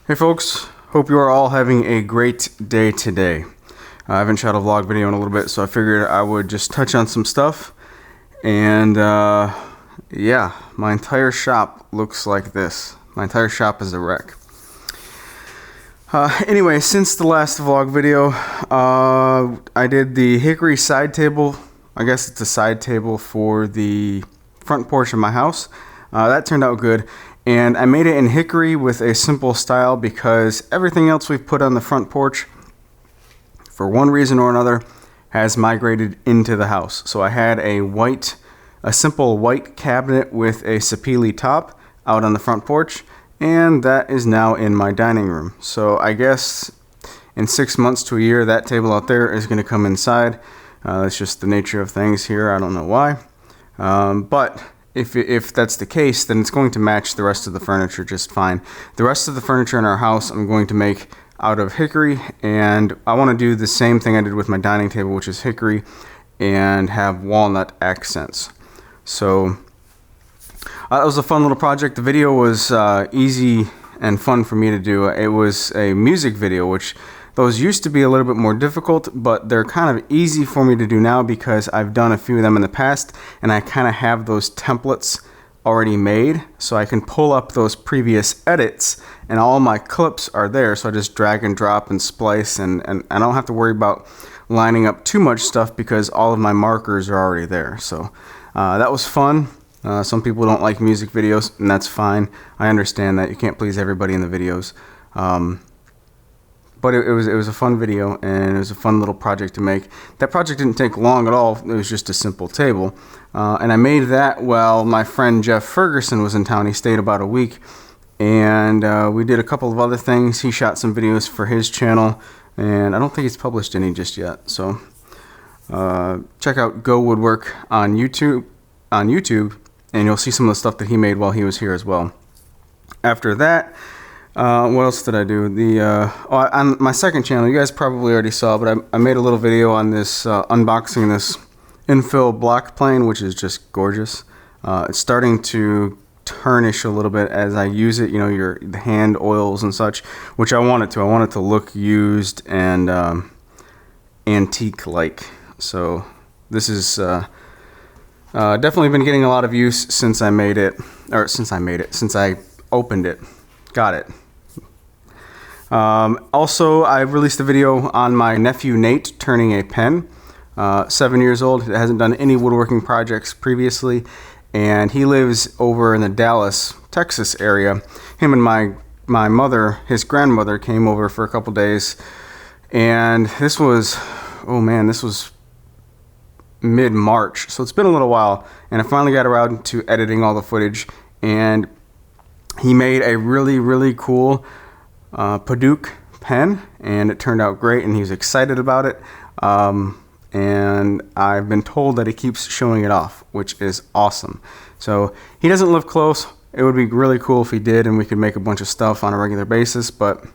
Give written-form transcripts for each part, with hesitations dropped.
Hey folks, hope you are all having a great day today. I haven't shot a vlog video in a little bit, so I figured I would just touch on some stuff. And yeah, my entire shop looks like this. My entire shop is a wreck. Anyway, since the last vlog video, I did the hickory side table. I guess it's a side table for the front porch of my house. That turned out good. And I made it in hickory with a simple style because everything else we've put on the front porch, for one reason or another, has migrated into the house. So I had a simple white cabinet with a sapele top out on the front porch, and that is now in my dining room. So I guess in 6 months to a year, that table out there is going to come inside. That's just the nature of things here. I don't know why. But if that's the case, then it's going to match the rest of the furniture just fine. The rest of the furniture in our house I'm going to make out of hickory, and I want to do the same thing I did with my dining table, which is hickory, and have walnut accents. So that was a fun little project. The video was easy and fun for me to do. It was a music video, which those used to be a little bit more difficult, but they're kind of easy for me to do now because I've done a few of them in the past, and I kind of have those templates already made, so I can pull up those previous edits, and all my clips are there, so I just drag and drop and splice, and I don't have to worry about lining up too much stuff because all of my markers are already there. So that was fun. Some people don't like music videos, and that's fine. I understand that you can't please everybody in the videos. But it was a fun video, and it was a fun little project to make. That project didn't take long at all. It was just a simple table. And I made that while my friend Jeff Ferguson was in town. He stayed about a week. And we did a couple of other things. He shot some videos for his channel, and I don't think he's published any just yet. So check out Go Woodwork on YouTube, and you'll see some of the stuff that he made while he was here as well. After that, what else did I do? On my second channel, you guys probably already saw, but I made a little video on this unboxing this infill block plane, which is just gorgeous. It's starting to tarnish a little bit as I use it. You know, the hand oils and such, which I want it to. I want it to look used and antique-like. So this is definitely been getting a lot of use since I opened it. Got it. Also, I released a video on my nephew Nate turning a pen. 7 years old, hasn't done any woodworking projects previously, and he lives over in the Dallas, Texas area. Him and my mother, his grandmother, came over for a couple days, and this was mid-March, so it's been a little while, and I finally got around to editing all the footage, and he made a really, really cool Padauk pen, and it turned out great, and he was excited about it. And I've been told that he keeps showing it off, which is awesome. So he doesn't live close. It would be really cool if he did, and we could make a bunch of stuff on a regular basis, but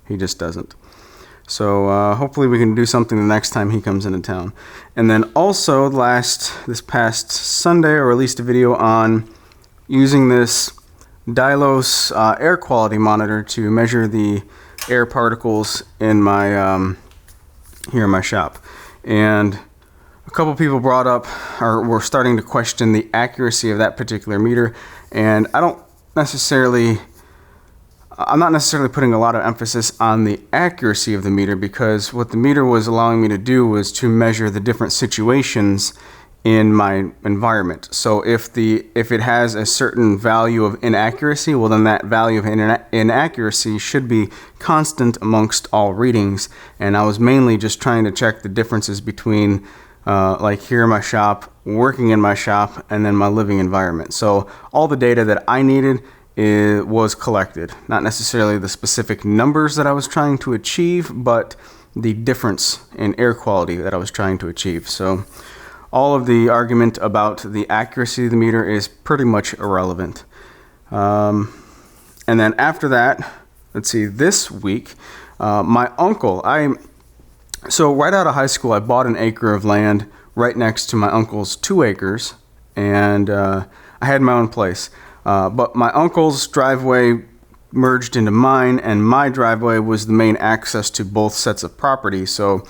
he just doesn't. So hopefully we can do something the next time he comes into town. And then also this past Sunday, I released a video on using this Dylos air quality monitor to measure the air particles in my here in my shop. And a couple people brought up, or were starting to question the accuracy of that particular meter, and I'm not necessarily putting a lot of emphasis on the accuracy of the meter, because what the meter was allowing me to do was to measure the different situations in my environment. So if it has a certain value of inaccuracy, well then that value of inaccuracy should be constant amongst all readings. And I was mainly just trying to check the differences between like here in my shop, working in my shop, and then my living environment. So all the data that I needed was collected. Not necessarily the specific numbers that I was trying to achieve, but the difference in air quality that I was trying to achieve. So all of the argument about the accuracy of the meter is pretty much irrelevant. And then after that, let's see, this week, my uncle, so right out of high school, I bought an acre of land right next to my uncle's 2 acres, and I had my own place. But my uncle's driveway merged into mine, and my driveway was the main access to both sets of property. So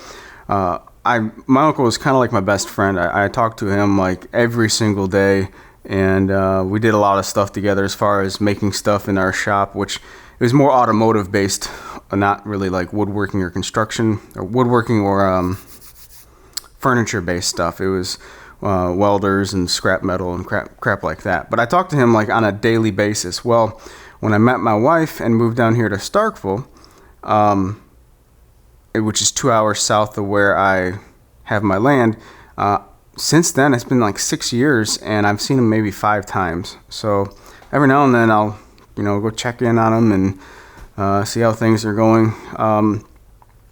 my uncle was kind of like my best friend. I talked to him like every single day, and we did a lot of stuff together as far as making stuff in our shop, which it was more automotive based, not really like woodworking or construction, or woodworking or furniture based stuff. It was welders and scrap metal and crap like that. But I talked to him like on a daily basis. Well, when I met my wife and moved down here to Starkville, which is 2 hours south of where I have my land, since then it's been like 6 years, and I've seen him maybe 5 times. So every now and then I'll go check in on him and see how things are going.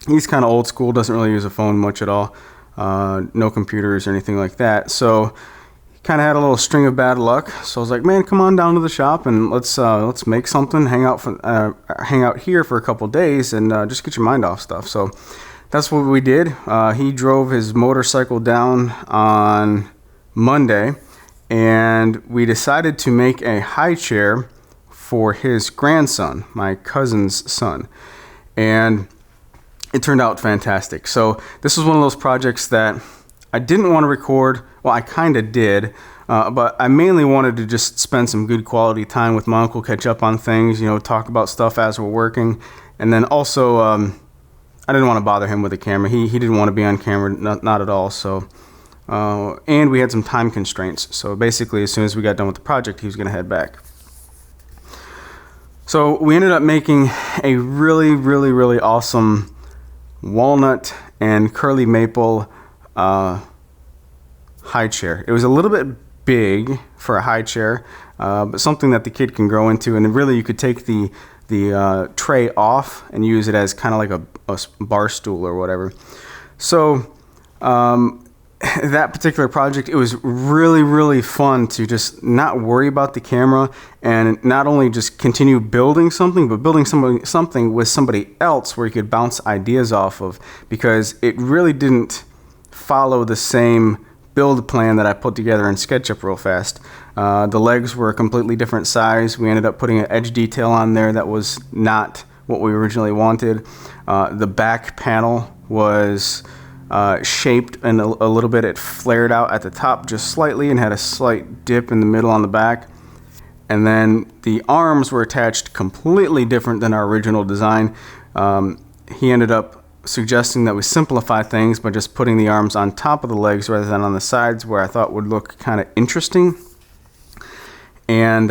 He's kind of old school, doesn't really use a phone much at all. No computers or anything like that. So kind of had a little string of bad luck. So I was like, man, come on down to the shop and let's make something, hang out here for a couple days and just get your mind off stuff. So that's what we did. He drove his motorcycle down on Monday, and we decided to make a high chair for his grandson, my cousin's son. And it turned out fantastic. So this was one of those projects that I didn't want to record. Well, I kind of did, but I mainly wanted to just spend some good quality time with my uncle, catch up on things, talk about stuff as we're working. And then also, I didn't want to bother him with the camera. He didn't want to be on camera, not at all. So, and we had some time constraints. So basically, as soon as we got done with the project, he was going to head back. So we ended up making a really, really, really awesome walnut and curly maple high chair. It was a little bit big for a high chair, but something that the kid can grow into. And really, you could take the tray off and use it as kind of like a bar stool or whatever. So that particular project, it was really, really fun to just not worry about the camera and not only just continue building something, but building something with somebody else where you could bounce ideas off of, because it really didn't follow the same build plan that I put together in SketchUp real fast. The legs were a completely different size. We ended up putting an edge detail on there that was not what we originally wanted. The back panel was shaped and a little bit. It flared out at the top just slightly and had a slight dip in the middle on the back. And then the arms were attached completely different than our original design. He ended up suggesting that we simplify things by just putting the arms on top of the legs rather than on the sides, where I thought would look kind of interesting. And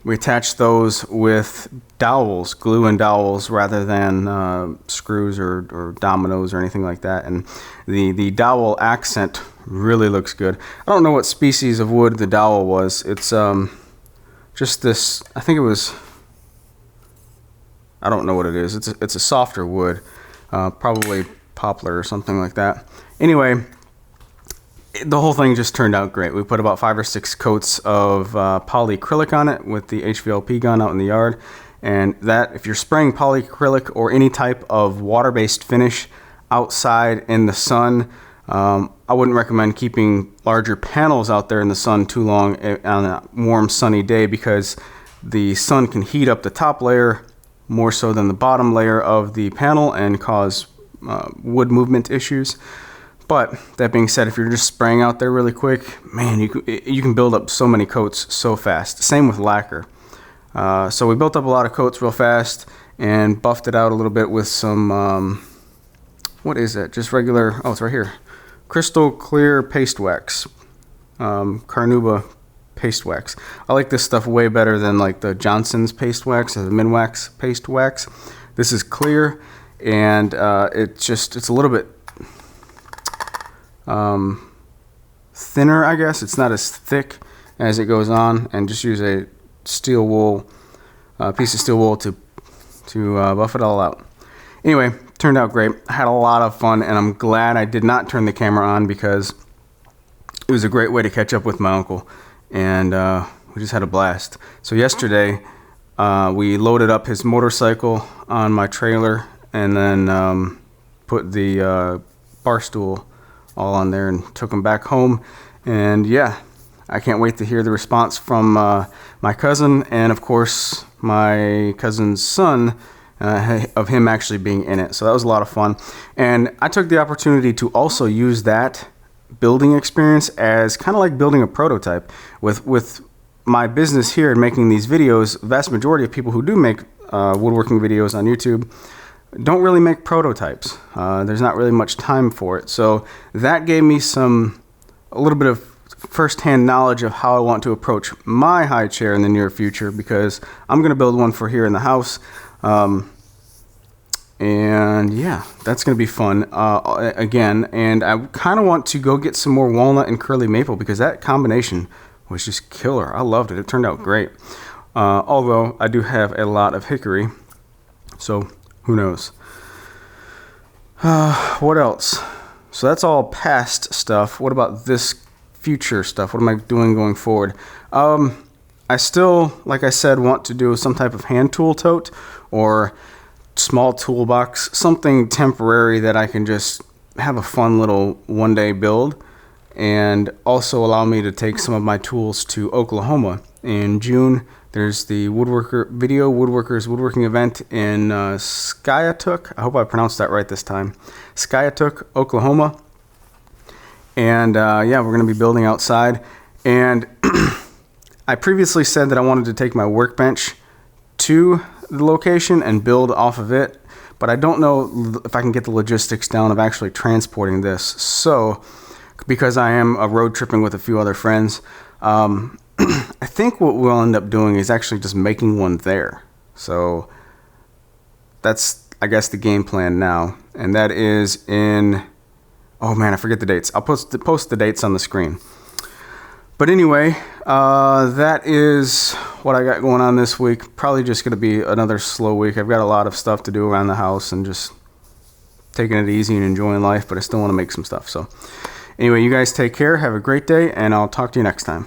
we attached those with dowels, glue and dowels, rather than screws or dominoes or anything like that. And the dowel accent really looks good. I don't know what species of wood the dowel was. It's just this, I think it was, I don't know what it is. It's a softer wood. Probably poplar or something like that. Anyway, the whole thing just turned out great. We put about 5 or 6 coats of polyacrylic on it with the HVLP gun out in the yard. And that, if you're spraying polyacrylic or any type of water-based finish outside in the sun, I wouldn't recommend keeping larger panels out there in the sun too long on a warm, sunny day, because the sun can heat up the top layer more so than the bottom layer of the panel and cause wood movement issues. But that being said, if you're just spraying out there really quick, man, you can build up so many coats so fast. Same with lacquer. So we built up a lot of coats real fast and buffed it out a little bit with some, what is it? Just regular, oh, it's right here. Crystal clear paste wax. Carnauba paste wax. I like this stuff way better than like the Johnson's paste wax or the Minwax paste wax. This is clear, and it's a little bit thinner, I guess. It's not as thick as it goes on, and just use a steel wool, piece of steel wool to buff it all out. Anyway, turned out great. I had a lot of fun, and I'm glad I did not turn the camera on, because it was a great way to catch up with my uncle. And we just had a blast. So yesterday, we loaded up his motorcycle on my trailer, and then put the bar stool all on there and took him back home. And yeah, I can't wait to hear the response from my cousin and, of course, my cousin's son, of him actually being in it. So that was a lot of fun. And I took the opportunity to also use that building experience as kind of like building a prototype. With my business here and making these videos, vast majority of people who do make woodworking videos on YouTube don't really make prototypes. There's not really much time for it. So that gave me a little bit of first-hand knowledge of how I want to approach my high chair in the near future, because I'm going to build one for here in the house. And yeah, that's going to be fun again. And I kind of want to go get some more walnut and curly maple, because that combination was just killer. I loved it. It turned out great. Although I do have a lot of hickory, so who knows. What else? So that's all past stuff. What about this future stuff? What am I doing going forward? I still, like I said, want to do some type of hand tool tote or small toolbox, something temporary that I can just have a fun little one-day build, and also allow me to take some of my tools to Oklahoma. In June, there's the Woodworkers Woodworking event in Skiatook. I hope I pronounced that right this time. Skiatook, Oklahoma. And yeah, we're going to be building outside. And I previously said that I wanted to take my workbench to the location and build off of it, but I don't know if I can get the logistics down of actually transporting this. So, because I am road tripping with a few other friends, I think what we'll end up doing is actually just making one there. So that's, I guess, the game plan now. And that is in, oh man, I forget the dates. I'll post the dates on the screen. But anyway, that is what I got going on this week. Probably just going to be another slow week. I've got a lot of stuff to do around the house and just taking it easy and enjoying life, but I still want to make some stuff. So anyway, you guys take care. Have a great day, and I'll talk to you next time.